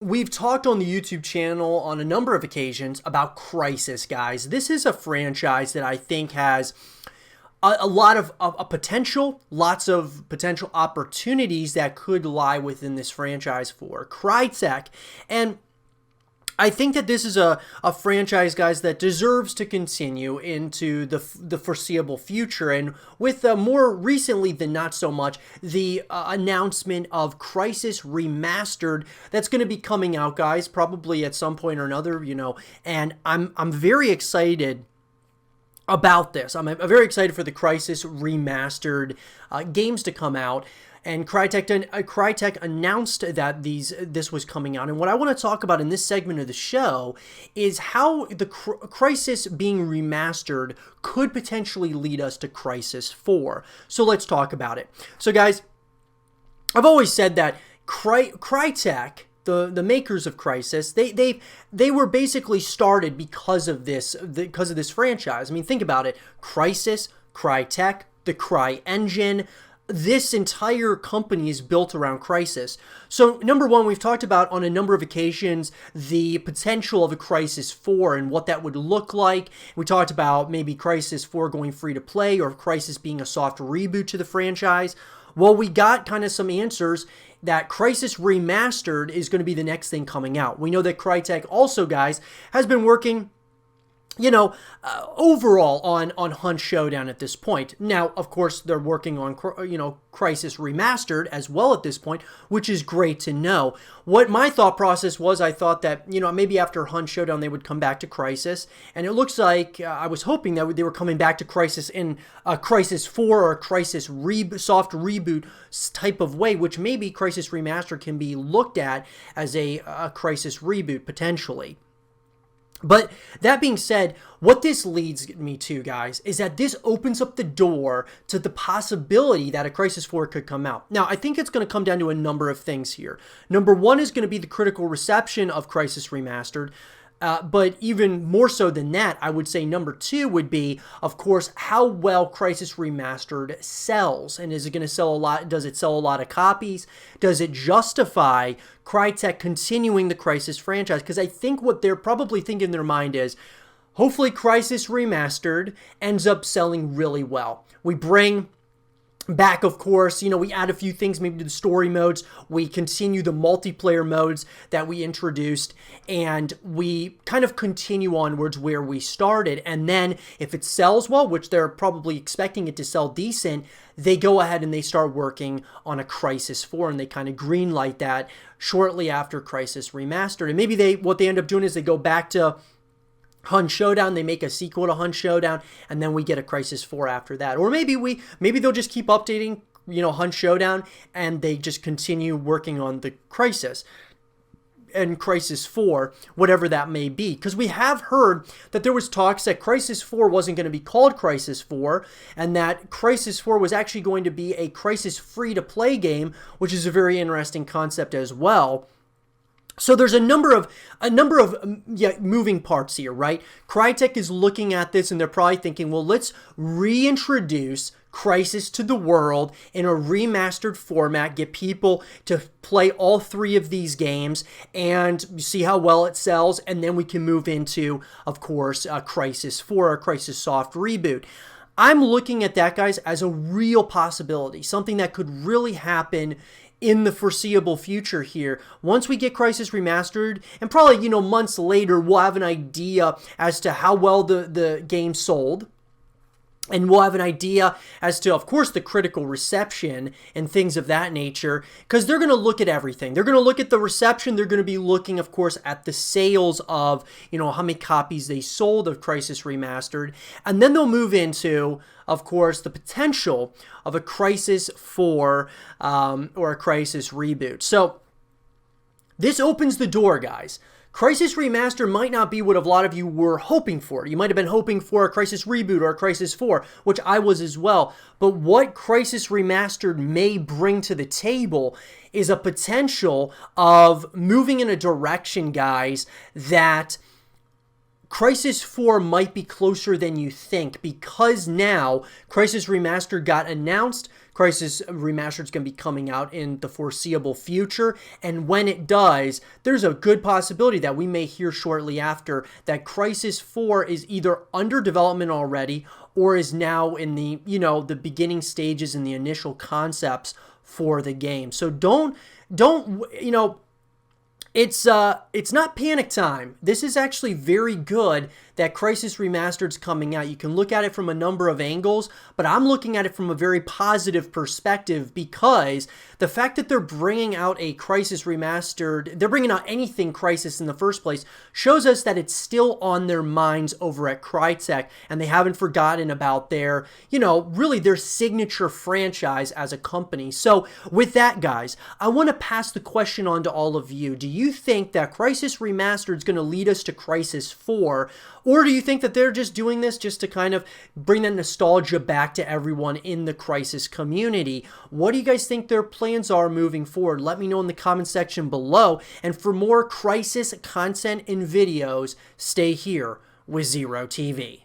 We've talked on the YouTube channel on a number of occasions about Crysis, guys. This is a franchise that I think has a lot of potential, lots of potential opportunities that could lie within this franchise for Crytek. And I think that this is a franchise, guys, that deserves to continue into the foreseeable future. And with more recently than not so much, the announcement of Crysis Remastered that's going to be coming out, guys, probably at some point or another, and I'm very excited about this. I'm very excited for the Crysis Remastered games to come out. And Crytek announced that this was coming out. And what I want to talk about in this segment of the show is how the Crysis being remastered could potentially lead us to Crysis 4. So let's talk about it. So guys, I've always said that Crytek, the makers of Crysis, they were basically started because of this franchise. I mean, think about it. Crysis, Crytek, the Cry engine. This entire company is built around Crysis. So number one, we've talked about on a number of occasions the potential of a Crysis 4 and what that would look like. We talked about maybe Crysis 4 going free to play or Crysis being a soft reboot to the franchise. Well, we got kind of some answers that Crysis Remastered is going to be the next thing coming out. We know that Crytek also, guys, has been working overall on Hunt Showdown at this point. Now, of course, they're working on, Crysis Remastered as well at this point, which is great to know. What my thought process was, I thought that, maybe after Hunt Showdown, they would come back to Crysis. And it looks like I was hoping that they were coming back to Crysis in a Crysis 4 or a Crysis soft reboot type of way, which maybe Crysis Remastered can be looked at as a Crysis reboot potentially. But that being said, what this leads me to, guys, is that this opens up the door to the possibility that a Crysis 4 could come out. Now, I think it's going to come down to a number of things here. Number one is going to be the critical reception of Crysis Remastered. But even more so than that, I would say number two would be, of course, how well Crysis Remastered sells. And is it going to sell a lot? Does it sell a lot of copies? Does it justify Crytek continuing the Crysis franchise? Because I think what they're probably thinking in their mind is, hopefully Crysis Remastered ends up selling really well. We bring back, of course, we add a few things maybe to the story modes. We continue the multiplayer modes that we introduced, and we kind of continue onwards where we started. And then if it sells well, which they're probably expecting it to sell decent, they go ahead and they start working on a Crysis 4, and they kind of greenlight that shortly after Crysis Remastered. And maybe what they end up doing is they go back to Hunt Showdown, they make a sequel to Hunt Showdown, and then we get a Crysis 4 after that. Or maybe they'll just keep updating, Hunt Showdown, and they just continue working on the Crysis and Crysis 4, whatever that may be. Because we have heard that there was talks that Crysis 4 wasn't going to be called Crysis 4, and that Crysis 4 was actually going to be a Crysis free-to-play game, which is a very interesting concept as well. So there's a number of moving parts here, right? Crytek is looking at this and they're probably thinking, well, let's reintroduce Crysis to the world in a remastered format, get people to play all three of these games and see how well it sells, and then we can move into, of course, Crysis 4 or Crysis Soft Reboot. I'm looking at that, guys, as a real possibility, something that could really happen in the foreseeable future here. Once we get Crysis Remastered, and probably, months later, we'll have an idea as to how well the game sold. And we'll have an idea as to, of course, the critical reception and things of that nature, because they're going to look at everything. They're going to look at the reception. They're going to be looking, of course, at the sales of, how many copies they sold of Crysis Remastered. And then they'll move into, of course, the potential of a Crysis 4 or a Crysis reboot. So this opens the door, guys. Crysis Remastered might not be what a lot of you were hoping for. You might have been hoping for a Crysis reboot or a Crysis 4, which I was as well. But what Crysis Remastered may bring to the table is a potential of moving in a direction, guys, that Crysis 4 might be closer than you think, because now Crysis Remastered got announced. Crysis Remastered is going to be coming out in the foreseeable future. And when it does, there's a good possibility that we may hear shortly after that Crysis 4 is either under development already or is now in the, the beginning stages and the initial concepts for the game. So don't, it's not panic time. This is actually very good that Crysis Remastered is coming out. You can look at it from a number of angles, but I'm looking at it from a very positive perspective because the fact that they're bringing out a Crysis Remastered, they're bringing out anything Crysis in the first place, shows us that it's still on their minds over at Crytek, and they haven't forgotten about their, really their signature franchise as a company. So with that, guys, I want to pass the question on to all of you. Do you think that Crysis Remastered is going to lead us to Crysis 4? Or do you think that they're just doing this just to kind of bring that nostalgia back to everyone in the Crysis community? What do you guys think their plans are moving forward? Let me know in the comment section below. And for more Crysis content and videos, stay here with Zero TV.